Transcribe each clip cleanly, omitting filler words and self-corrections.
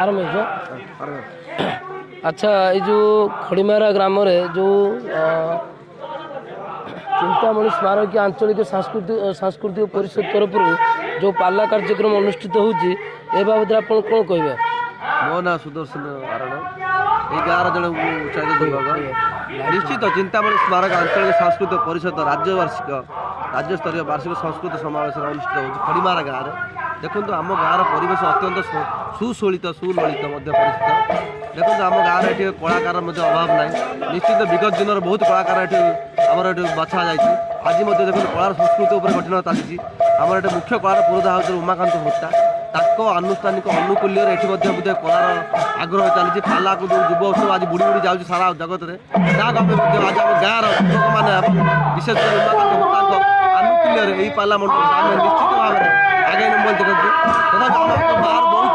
आरंभ अच्छा ये जो खड़ीमारा ग्राम जो चिंतामणि स्मारक आंचलिक सांस्कृतिक परिषद तरफ जो पाला कार्यक्रम अनुष्ठित होची ए बाबद आप कौन कहे? मो ना सुदर्शन आरण ये गाँव जन उत्साहित युवक निश्चित चिंतामणि स्मारक आंचलिक सांस्कृतिक परिषद राज्यस्तरीय वार्षिक संस्कृत समावेश अनुष्ठित हो खड़ीमारा गाँव में देखो आम गाँव परिवेश अत्यंत सुशोलित सुललित परिस्थित देखो आम गाँव में कलाकार अभाव ना निश्चित विगत दिन बहुत कलाकार आमर बछा जाए आज देखो कलार संस्कृति गठन चली आमर ये मुख्य कलार पुरोधा हूँ उमाकांत भट्टा ताको आनुष्ठानिक अनुकूल्य ये कलार आग्रह चली पाला को जो युव उत्सव आज बुड़ी बुड़ी जाऊँगी सारा जगत में आज आम गाँव युवक मैंने विशेषकर उमाकांत भट्टा आनुकूल्य यही पाला मंडल आम निश्चित भाव में आगे नंबर देखते तथा बाहर बहुत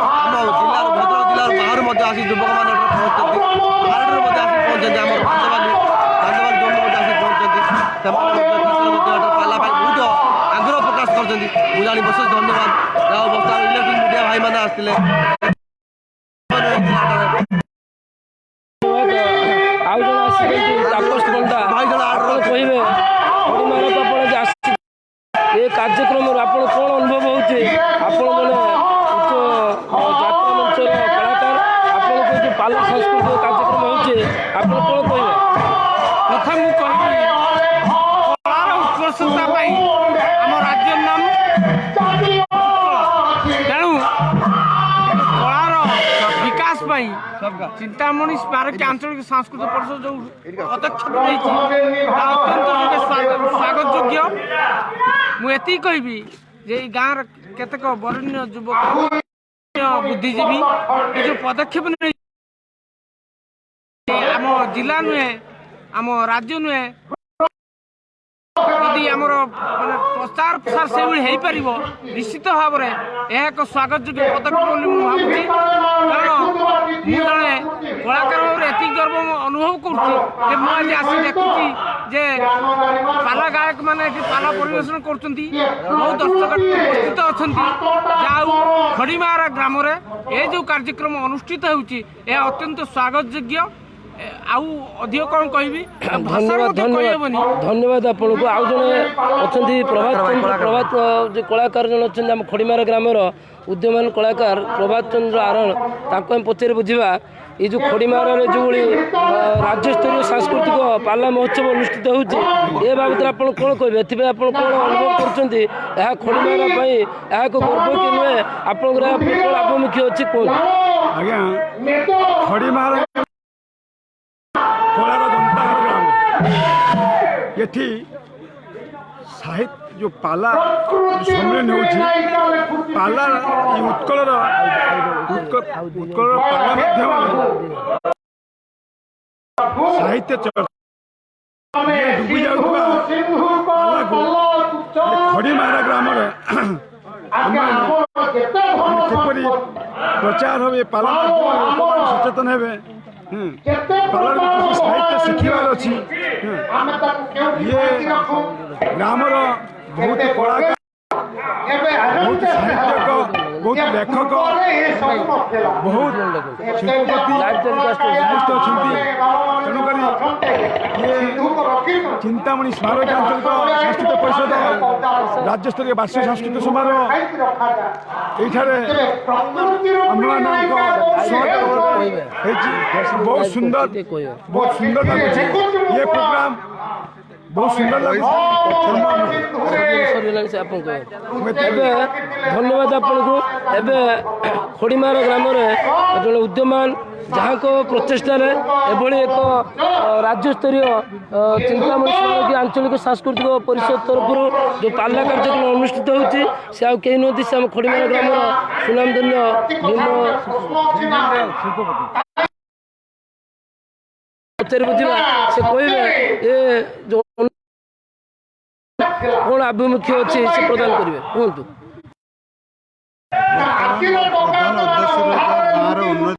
आम जिलार भद्रक जिलार बाहर आसी युवक मैंने पहुँचती बाहर आसी पहुँचती आम कांदवाली जोन आसी पहुँचती पाला बहुत आग्रह प्रकाश कर मुझे विशेष धन्यवाद जहाँ बस्ता इलेक्ट्रिक मीडिया भाई मैंने आसते ये कार्यक्रम आप कौन अनुभव होचे आपण मैंने उच्च जात्रा मंचर कलाकार आपन जो पाला सांस्कृतिक कार्यक्रम होचे आप कौन कहे? प्रथम कहि कलार उत्कर्षता आम राज्य नाम तेणु कलार विकास चिंतामणि स्मारक आंचलिक सांस्कृतिक परिषद जो पदक्षेप अत्यंत स्वागत योग्य मुझे कहबी जे गाँव केतक वरेण्य युवक बुद्धिजीवी जो पदक्षेप नहीं आम जिला नुहे आम राज्य नुहे यदि आमर प्रचार प्रसार से हो पार निश्चित भाव में यह एक स्वागत योग्य पदक्षेप भावुँ कारण मुझे कलाकार भाव में एति गर्व अनुभव करुँच आसी देखुची जे पाला गायक मैंने पाला परिवेशन कर बहुत दर्शक उपस्थित अच्छा जाऊ खड़ीमारा ग्राम में ये जो कार्यक्रम अनुष्ठित होती अत्यंत स्वागत योग्य आउ अधिक कौन कहबी धन्यवाद धन्यवाद आपन को आउ जने अछंती प्रभात जो कलाकार जन अछंती हम खड़ीमारा ग्रामर उद्यमान कलाकार प्रभात चंद्र आरण ताको हम पचरे बुझिबा ये जो खड़ीमारा जो राज्य स्तरीय सांस्कृतिक पाला महोत्सव अनुष्ठित होची ए बाबद आपन कोन कहबे एथिबे आपन कोन अनुभव करछंती एहा खड़ीमारा पई एहा को गर्व कि नुहे आपन ग्रा अभिमुखी अछि कोन? आज्ञा खड़ीमारा ये साहित्य जो पाला सम्मेलन हो पाला उत्कल पाला माध्यम साहित्य डूबी जाऊा पाला को खड़ीमारा ग्राम किपरि प्रचार हे पाला सचेतन हे पालार साहित्य शिखबार अच्छी ये ग्रामर बहुत कलाकार बहुत साहित्यक बहुत लेखक बहुत शिल्पपति समस्त अच्छा तेणुक ये चिंतामणि स्मारक आंचलिक सांस्कृतिक परिषद राज्य स्तरीय वार्षिक सांस्कृतिक समारोह बहुत सुंदर लगुच ये प्रोग्राम बहुत सुंदर धन्यवाद आपन को एबे खड़ीमारा ग्राम जो उद्यमान जहाँ को प्रचेषा एभली एक राज्य स्तरीय चिंतामणि स्मारक आंचलिक सांस्कृतिक परिषद तरफ जो पाला कार्यक्रम अनुष्ठित होती से आउ कहीं नुहति से आम खड़ीमारा ग्राम सुनामधन्य बुझा से कहे ये जो कौन आभिमुख्य अच्छी से प्रदान करेंगे कहतु?